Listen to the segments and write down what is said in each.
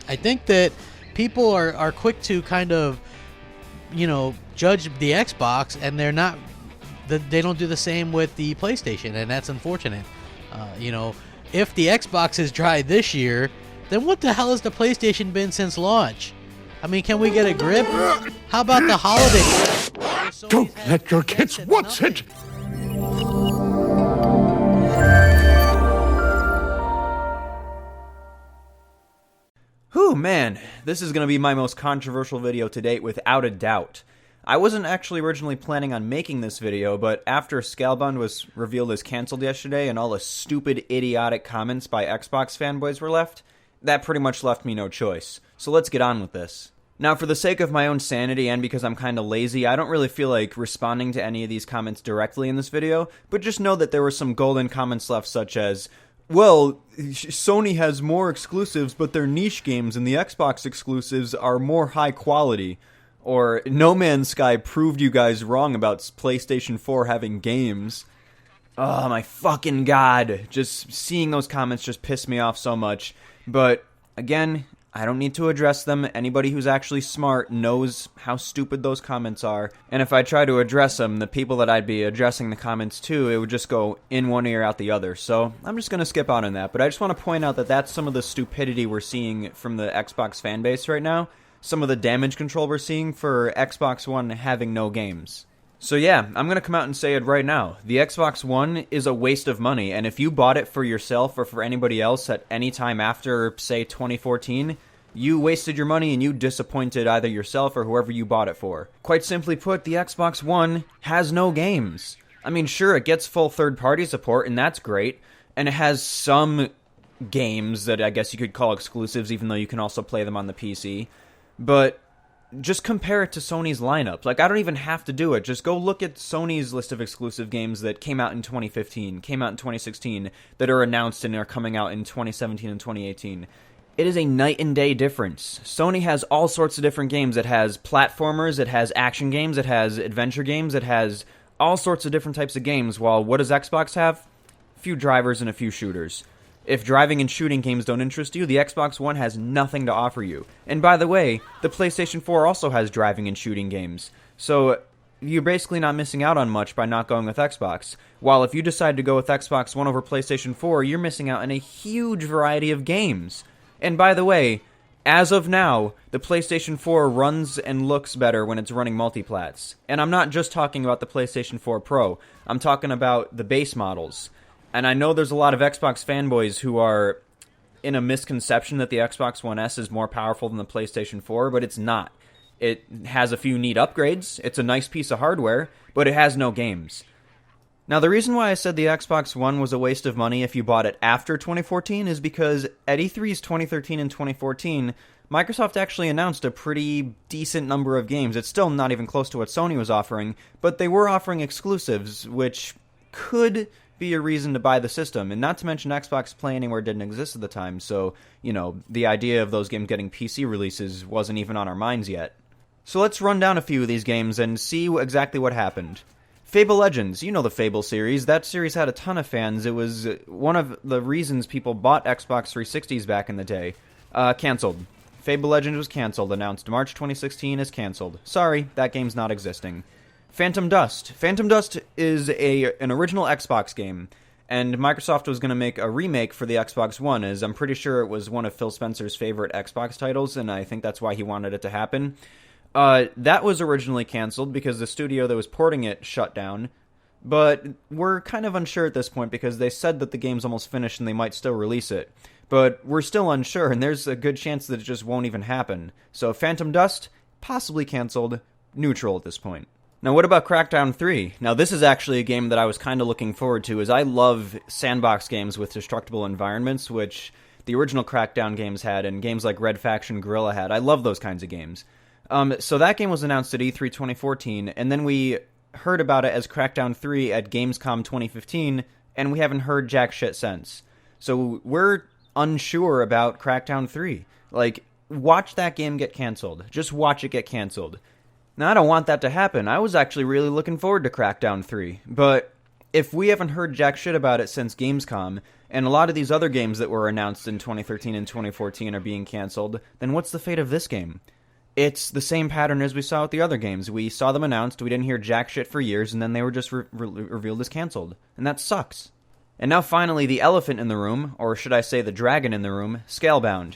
I think that people are quick to kind of, judge the Xbox, and they don't do the same with the PlayStation, and that's unfortunate. If the Xbox is dry this year, then what the hell has the PlayStation been since launch? I mean, can we get a grip? How about the holiday? Don't let your kids watch it! Whew, man, this is going to be my most controversial video to date without a doubt. I wasn't actually originally planning on making this video, but after Scalebound was revealed as cancelled yesterday and all the stupid, idiotic comments by Xbox fanboys were left, that pretty much left me no choice. So let's get on with this. Now, for the sake of my own sanity and because I'm kinda lazy, I don't really feel like responding to any of these comments directly in this video, but just know that there were some golden comments left such as, well, Sony has more exclusives, but they're niche games, and the Xbox exclusives are more high quality. Or, No Man's Sky proved you guys wrong about PlayStation 4 having games. Oh my fucking god. Just seeing those comments just pissed me off so much. But, again, I don't need to address them. Anybody who's actually smart knows how stupid those comments are. And if I try to address them, the people that I'd be addressing the comments to, it would just go in one ear out the other. So I'm just going to skip out on that. But I just want to point out that that's some of the stupidity we're seeing from the Xbox fan base right now. Some of the damage control we're seeing for Xbox One having no games. So yeah, I'm going to come out and say it right now. The Xbox One is a waste of money, and if you bought it for yourself or for anybody else at any time after, say, 2014, you wasted your money and you disappointed either yourself or whoever you bought it for. Quite simply put, the Xbox One has no games. I mean, sure, it gets full third-party support, and that's great, and it has some games that I guess you could call exclusives, even though you can also play them on the PC. But just compare it to Sony's lineup. Like, I don't even have to do it. Just go look at Sony's list of exclusive games that came out in 2015, came out in 2016, that are announced and are coming out in 2017 and 2018. It is a night and day difference. Sony has all sorts of different games. It has platformers, it has action games, it has adventure games, it has all sorts of different types of games, while what does Xbox have? A few drivers and a few shooters. If driving and shooting games don't interest you, the Xbox One has nothing to offer you. And by the way, the PlayStation 4 also has driving and shooting games. So you're basically not missing out on much by not going with Xbox. While if you decide to go with Xbox One over PlayStation 4, you're missing out on a huge variety of games. And by the way, as of now, the PlayStation 4 runs and looks better when it's running multiplats. And I'm not just talking about the PlayStation 4 Pro. I'm talking about the base models. And I know there's a lot of Xbox fanboys who are in a misconception that the Xbox One S is more powerful than the PlayStation 4, but it's not. It has a few neat upgrades, it's a nice piece of hardware, but it has no games. Now, the reason why I said the Xbox One was a waste of money if you bought it after 2014 is because at E3's 2013 and 2014, Microsoft actually announced a pretty decent number of games. It's still not even close to what Sony was offering, but they were offering exclusives, which could be a reason to buy the system. And not to mention Xbox Play Anywhere didn't exist at the time, so, the idea of those games getting PC releases wasn't even on our minds yet. So let's run down a few of these games and see exactly what happened. Fable Legends, you know the Fable series. That series had a ton of fans. It was one of the reasons people bought Xbox 360s back in the day. Cancelled. Fable Legends was cancelled, announced March 2016 as cancelled. Sorry, that game's not existing. Phantom Dust. Phantom Dust is an original Xbox game, and Microsoft was going to make a remake for the Xbox One, as I'm pretty sure it was one of Phil Spencer's favorite Xbox titles, and I think that's why he wanted it to happen. That was originally cancelled because the studio that was porting it shut down, but we're kind of unsure at this point because they said that the game's almost finished and they might still release it. But we're still unsure, and there's a good chance that it just won't even happen. So Phantom Dust, possibly cancelled, neutral at this point. Now, what about Crackdown 3? Now, this is actually a game that I was kind of looking forward to, as I love sandbox games with destructible environments, which the original Crackdown games had, and games like Red Faction Guerrilla had. I love those kinds of games. So that game was announced at E3 2014, and then we heard about it as Crackdown 3 at Gamescom 2015, and we haven't heard jack shit since. So we're unsure about Crackdown 3. Like, watch that game get canceled. Just watch it get canceled. Now, I don't want that to happen. I was actually really looking forward to Crackdown 3, but if we haven't heard jack shit about it since Gamescom, and a lot of these other games that were announced in 2013 and 2014 are being canceled, then what's the fate of this game? It's the same pattern as we saw with the other games. We saw them announced, we didn't hear jack shit for years, and then they were just revealed as canceled. And that sucks. And now finally, the elephant in the room, or should I say the dragon in the room, Scalebound.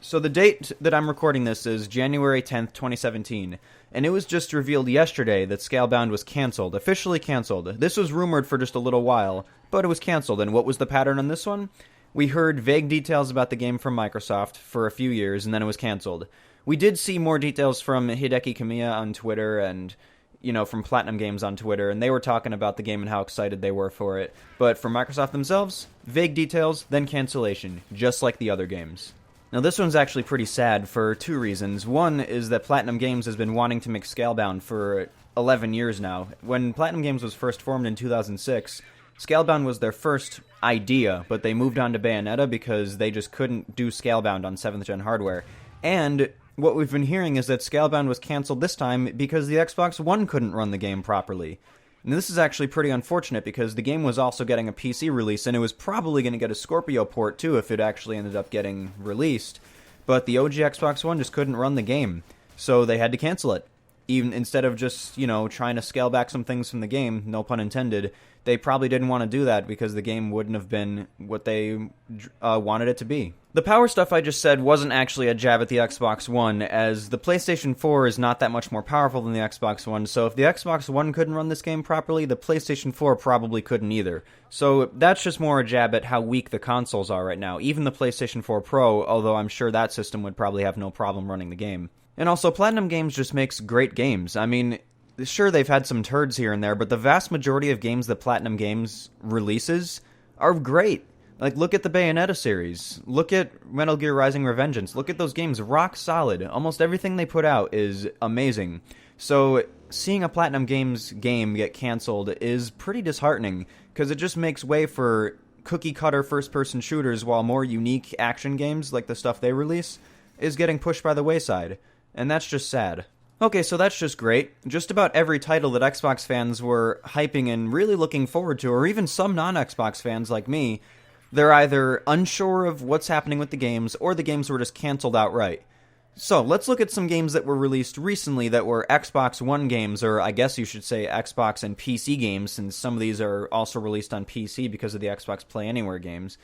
So the date that I'm recording this is January 10th, 2017, and it was just revealed yesterday that Scalebound was canceled, officially canceled. This was rumored for just a little while, but it was canceled, and what was the pattern on this one? We heard vague details about the game from Microsoft for a few years, and then it was canceled. We did see more details from Hideki Kamiya on Twitter and, from Platinum Games on Twitter, and they were talking about the game and how excited they were for it. But for Microsoft themselves, vague details, then cancellation, just like the other games. Now this one's actually pretty sad for two reasons. One is that Platinum Games has been wanting to make Scalebound for 11 years now. When Platinum Games was first formed in 2006, Scalebound was their first idea, but they moved on to Bayonetta because they just couldn't do Scalebound on 7th gen hardware. And what we've been hearing is that Scalebound was cancelled this time because the Xbox One couldn't run the game properly. And this is actually pretty unfortunate because the game was also getting a PC release, and it was probably going to get a Scorpio port too if it actually ended up getting released. But the OG Xbox One just couldn't run the game, so they had to cancel it. Even instead of just, trying to scale back some things from the game, no pun intended, they probably didn't want to do that because the game wouldn't have been what they wanted it to be. The power stuff I just said wasn't actually a jab at the Xbox One, as the PlayStation 4 is not that much more powerful than the Xbox One, so if the Xbox One couldn't run this game properly, the PlayStation 4 probably couldn't either. So that's just more a jab at how weak the consoles are right now. Even the PlayStation 4 Pro, although I'm sure that system would probably have no problem running the game. And also, Platinum Games just makes great games. I mean, sure, they've had some turds here and there, but the vast majority of games that Platinum Games releases are great. Like, look at the Bayonetta series. Look at Metal Gear Rising: Revengeance. Look at those games. Rock solid. Almost everything they put out is amazing. So, seeing a Platinum Games game get canceled is pretty disheartening, because it just makes way for cookie-cutter first-person shooters, while more unique action games, like the stuff they release, is getting pushed by the wayside. And that's just sad. Okay, so that's just great. Just about every title that Xbox fans were hyping and really looking forward to, or even some non-Xbox fans like me, they're either unsure of what's happening with the games, or the games were just canceled outright. So, let's look at some games that were released recently that were Xbox One games, or I guess you should say Xbox and PC games, since some of these are also released on PC because of the Xbox Play Anywhere games.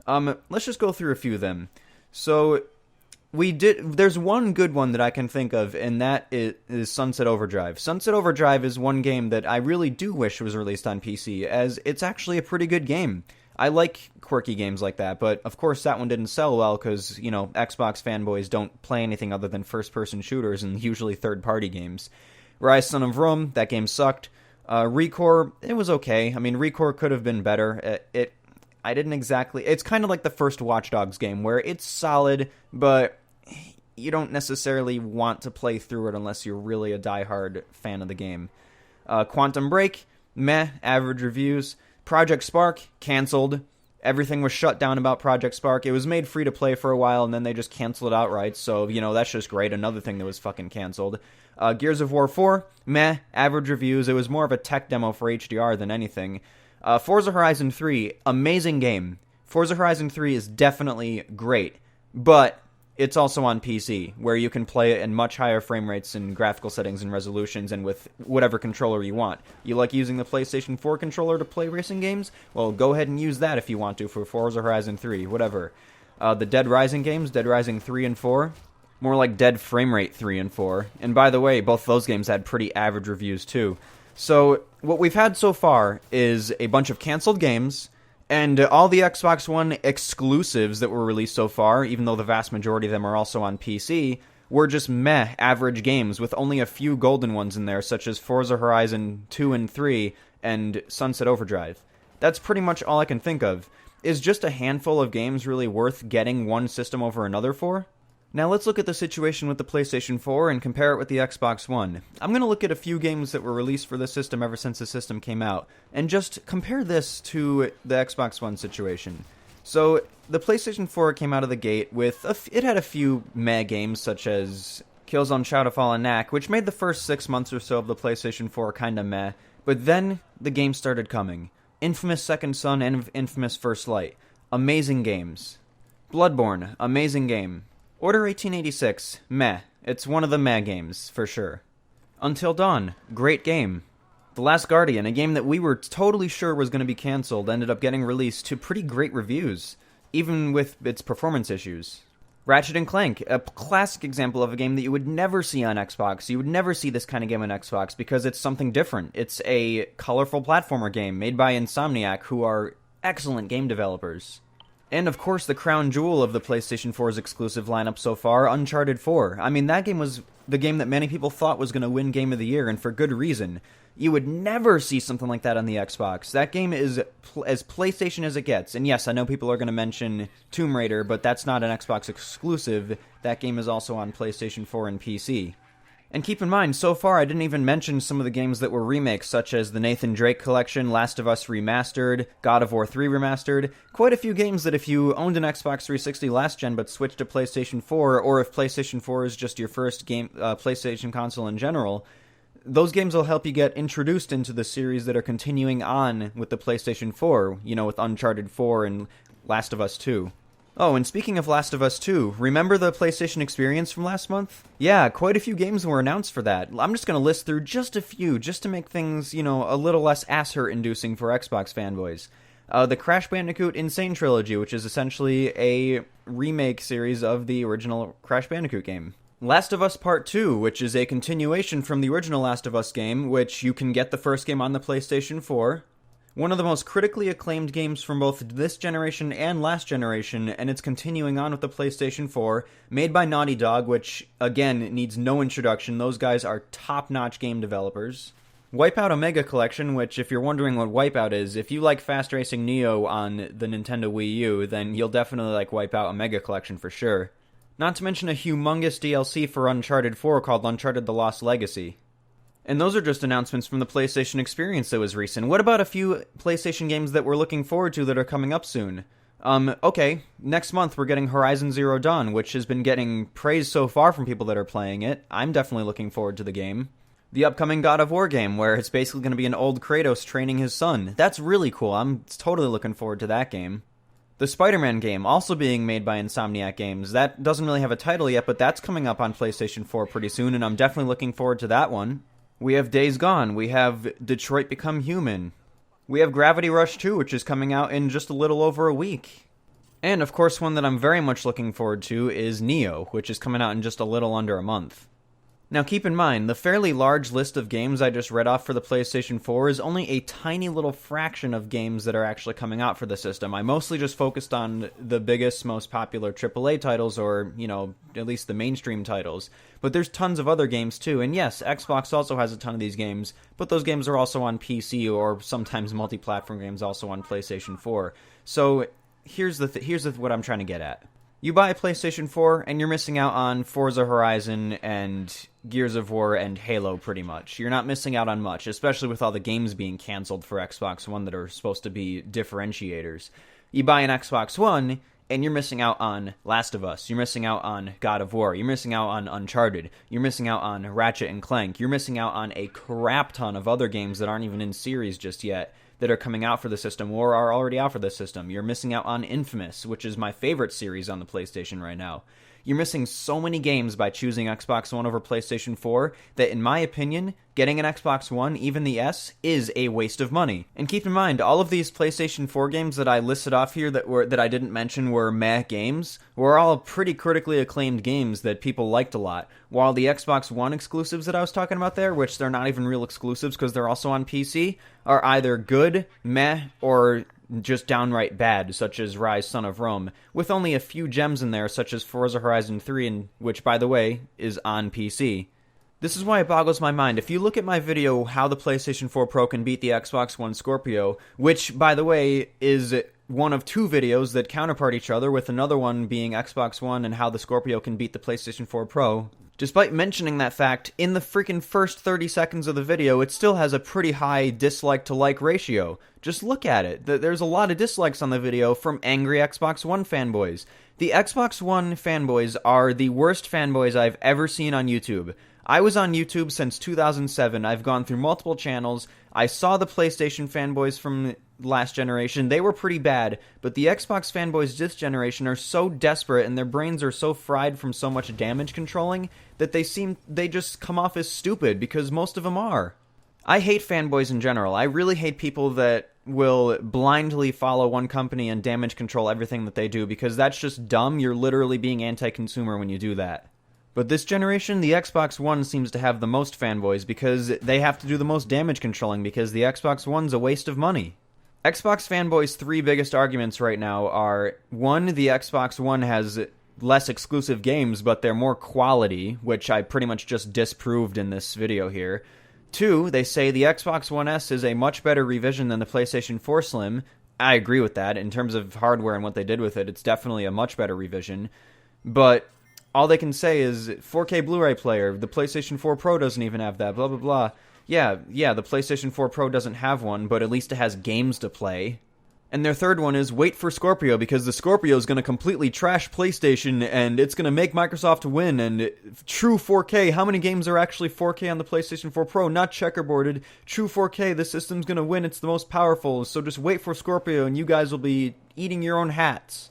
Let's just go through a few of them. So, there's one good one that I can think of, and that is Sunset Overdrive. Sunset Overdrive is one game that I really do wish was released on PC, as it's actually a pretty good game. I like quirky games like that, but of course that one didn't sell well because, Xbox fanboys don't play anything other than first-person shooters and usually third-party games. Rise Son of Rome, that game sucked. ReCore, it was okay. I mean, ReCore could have been better. I didn't exactly... It's kind of like the first Watch Dogs game, where it's solid, but you don't necessarily want to play through it unless you're really a diehard fan of the game. Quantum Break, meh, average reviews. Project Spark, canceled. Everything was shut down about Project Spark. It was made free to play for a while, and then they just canceled it outright, so, that's just great. Another thing that was fucking canceled. Gears of War 4, meh, average reviews. It was more of a tech demo for HDR than anything. Forza Horizon 3, amazing game. Forza Horizon 3 is definitely great, but it's also on PC, where you can play it in much higher frame rates and graphical settings and resolutions and with whatever controller you want. You like using the PlayStation 4 controller to play racing games? Well, go ahead and use that if you want to for Forza Horizon 3, whatever. The Dead Rising games, Dead Rising 3 and 4, more like Dead Frame Rate 3 and 4. And by the way, both those games had pretty average reviews too. So, what we've had so far is a bunch of canceled games, and all the Xbox One exclusives that were released so far, even though the vast majority of them are also on PC, were just meh, average games, with only a few golden ones in there, such as Forza Horizon 2 and 3 and Sunset Overdrive. That's pretty much all I can think of. Is just a handful of games really worth getting one system over another for? Now let's look at the situation with the PlayStation 4 and compare it with the Xbox One. I'm going to look at a few games that were released for this system ever since the system came out, and just compare this to the Xbox One situation. So, the PlayStation 4 came out of the gate with, it had a few meh games such as Killzone Shadowfall and Knack, which made the first 6 months or so of the PlayStation 4 kinda meh. But then the games started coming. Infamous Second Son and Infamous First Light. Amazing games. Bloodborne, amazing game. Order 1886, meh. It's one of the meh games, for sure. Until Dawn, great game. The Last Guardian, a game that we were totally sure was going to be cancelled, ended up getting released to pretty great reviews, even with its performance issues. Ratchet & Clank, a classic example of a game that you would never see on Xbox. You would never see this kind of game on Xbox because it's something different. It's a colorful platformer game made by Insomniac, who are excellent game developers. And of course, the crown jewel of the PlayStation 4's exclusive lineup so far, Uncharted 4. I mean, that game was the game that many people thought was going to win Game of the Year, and for good reason. You would never see something like that on the Xbox. That game is as PlayStation as it gets. And yes, I know people are going to mention Tomb Raider, but that's not an Xbox exclusive. That game is also on PlayStation 4 and PC. And keep in mind, so far I didn't even mention some of the games that were remakes, such as the Nathan Drake Collection, Last of Us Remastered, God of War 3 Remastered. Quite a few games that if you owned an Xbox 360 last gen but switched to PlayStation 4, or if PlayStation 4 is just your first game PlayStation console in general, those games will help you get introduced into the series that are continuing on with the PlayStation 4, you know, with Uncharted 4 and Last of Us 2. Oh, and speaking of Last of Us 2, remember the PlayStation Experience from last month? Yeah, quite a few games were announced for that. I'm just going to list through just a few, just to make things, you know, a little less ass-hurt-inducing for Xbox fanboys. The Crash Bandicoot Insane Trilogy, which is essentially a remake series of the original Crash Bandicoot game. Last of Us Part 2, which is a continuation from the original Last of Us game, which you can get the first game on the PlayStation 4. One of the most critically acclaimed games from both this generation and last generation, and it's continuing on with the PlayStation 4, made by Naughty Dog, which, again, needs no introduction. Those guys are top-notch game developers. Wipeout Omega Collection, which, if you're wondering what Wipeout is, if you like Fast Racing Neo on the Nintendo Wii U, then you'll definitely like Wipeout Omega Collection for sure. Not to mention a humongous DLC for Uncharted 4 called Uncharted The Lost Legacy. And those are just announcements from the PlayStation Experience that was recent. What about a few PlayStation games that we're looking forward to that are coming up soon? Okay, next month we're getting Horizon Zero Dawn, which has been getting praise so far from people that are playing it. I'm definitely looking forward to the game. The upcoming God of War game, where it's basically going to be an old Kratos training his son. That's really cool. I'm totally looking forward to that game. The Spider-Man game, also being made by Insomniac Games. That doesn't really have a title yet, but that's coming up on PlayStation 4 pretty soon, and I'm definitely looking forward to that one. We have Days Gone. We have Detroit Become Human. We have Gravity Rush 2, which is coming out in just a little over a week. And, of course, one that I'm very much looking forward to is Neo, which is coming out in just a little under a month. Now keep in mind, the fairly large list of games I just read off for the PlayStation 4 is only a tiny little fraction of games that are actually coming out for the system. I mostly just focused on the biggest, most popular AAA titles, or, you know, at least the mainstream titles. But there's tons of other games too, and yes, Xbox also has a ton of these games, but those games are also on PC, or sometimes multi-platform games also on PlayStation 4. So here's what I'm trying to get at. You buy a PlayStation 4, and you're missing out on Forza Horizon and Gears of War and Halo, pretty much. You're not missing out on much, especially with all the games being canceled for Xbox One that are supposed to be differentiators. You buy an Xbox One, and you're missing out on Last of Us. You're missing out on God of War. You're missing out on Uncharted. You're missing out on Ratchet & Clank. You're missing out on a crap ton of other games that aren't even in series just yet, that are coming out for the system or are already out for the system. You're missing out on Infamous, which is my favorite series on the PlayStation right now. You're missing so many games by choosing Xbox One over PlayStation 4 that, in my opinion, getting an Xbox One, even the S, is a waste of money. And keep in mind, all of these PlayStation 4 games that I listed off here that I didn't mention were meh games, were all pretty critically acclaimed games that people liked a lot. While the Xbox One exclusives that I was talking about there, which they're not even real exclusives because they're also on PC, are either good, meh, or just downright bad, such as Rise Son of Rome, with only a few gems in there, such as Forza Horizon 3, which, by the way, is on PC. This is why it boggles my mind. If you look at my video, How the PlayStation 4 Pro Can Beat the Xbox One Scorpio, which, by the way, is one of two videos that counterpart each other, with another one being Xbox One and How the Scorpio Can Beat the PlayStation 4 Pro. Despite mentioning that fact, in the freaking first 30 seconds of the video, it still has a pretty high dislike to like ratio. Just look at it. There's a lot of dislikes on the video from angry Xbox One fanboys. The Xbox One fanboys are the worst fanboys I've ever seen on YouTube. I was on YouTube since 2007. I've gone through multiple channels. I saw the PlayStation fanboys from last generation. They were pretty bad, but the Xbox fanboys this generation are so desperate and their brains are so fried from so much damage controlling that they just come off as stupid, because most of them are. I hate fanboys in general. I really hate people that will blindly follow one company and damage control everything that they do, because that's just dumb. You're literally being anti-consumer when you do that. But this generation, the Xbox One seems to have the most fanboys because they have to do the most damage controlling, because the Xbox One's a waste of money. Xbox fanboys' three biggest arguments right now are, one, the Xbox One has less exclusive games, but they're more quality, which I pretty much just disproved in this video here. Two, they say the Xbox One S is a much better revision than the PlayStation 4 Slim. I agree with that. In terms of hardware and what they did with it, it's definitely a much better revision. But all they can say is 4K Blu-ray player, the PlayStation 4 Pro doesn't even have that, blah, blah, blah. Yeah, the PlayStation 4 Pro doesn't have one, but at least it has games to play. And their third one is wait for Scorpio, because the Scorpio is going to completely trash PlayStation, and it's going to make Microsoft win, and true 4K, how many games are actually 4K on the PlayStation 4 Pro? Not checkerboarded. True 4K, the system's going to win, it's the most powerful, so just wait for Scorpio, and you guys will be eating your own hats.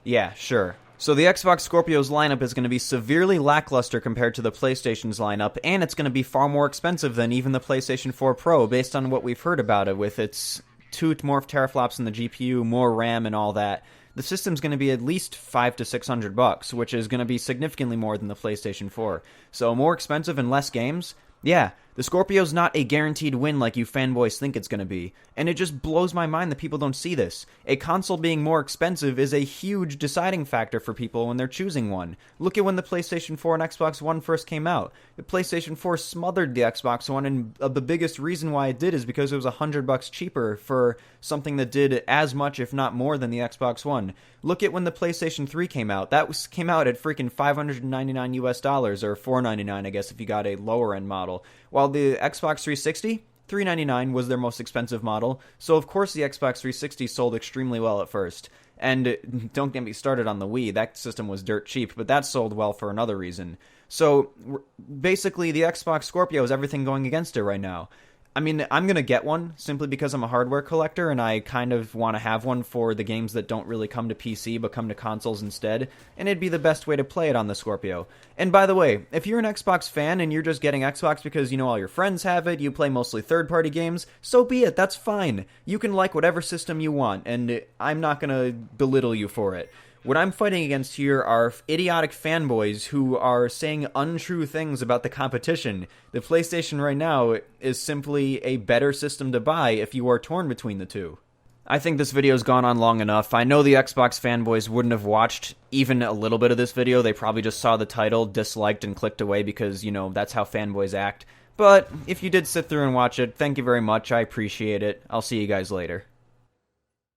Yeah, sure. So the Xbox Scorpio's lineup is going to be severely lackluster compared to the PlayStation's lineup, and it's going to be far more expensive than even the PlayStation 4 Pro, based on what we've heard about it, with its 2 more teraflops in the GPU, more RAM, and all that. The system's going to be at least $500 to $600, which is going to be significantly more than the PlayStation 4. So more expensive and less games? Yeah, the Scorpio's not a guaranteed win like you fanboys think it's going to be, and it just blows my mind that people don't see this. A console being more expensive is a huge deciding factor for people when they're choosing one. Look at when the PlayStation 4 and Xbox One first came out. The PlayStation 4 smothered the Xbox One, and the biggest reason why it did is because it was $100 cheaper for something that did as much, if not more, than the Xbox One. Look at when the PlayStation 3 came out. That came out at freaking $599 US, or $499, I guess, if you got a lower end model. While the Xbox 360, $399 was their most expensive model, so of course the Xbox 360 sold extremely well at first. And don't get me started on the Wii, that system was dirt cheap, but that sold well for another reason. So basically the Xbox Scorpio has everything going against it right now. I mean, I'm going to get one simply because I'm a hardware collector and I kind of want to have one for the games that don't really come to PC but come to consoles instead, and it'd be the best way to play it on the Scorpio. And by the way, if you're an Xbox fan and you're just getting Xbox because you know all your friends have it, you play mostly third-party games, so be it, that's fine. You can like whatever system you want, and I'm not going to belittle you for it. What I'm fighting against here are idiotic fanboys who are saying untrue things about the competition. The PlayStation right now is simply a better system to buy if you are torn between the two. I think this video's gone on long enough. I know the Xbox fanboys wouldn't have watched even a little bit of this video. They probably just saw the title, disliked, and clicked away because, you know, that's how fanboys act. But if you did sit through and watch it, thank you very much. I appreciate it. I'll see you guys later.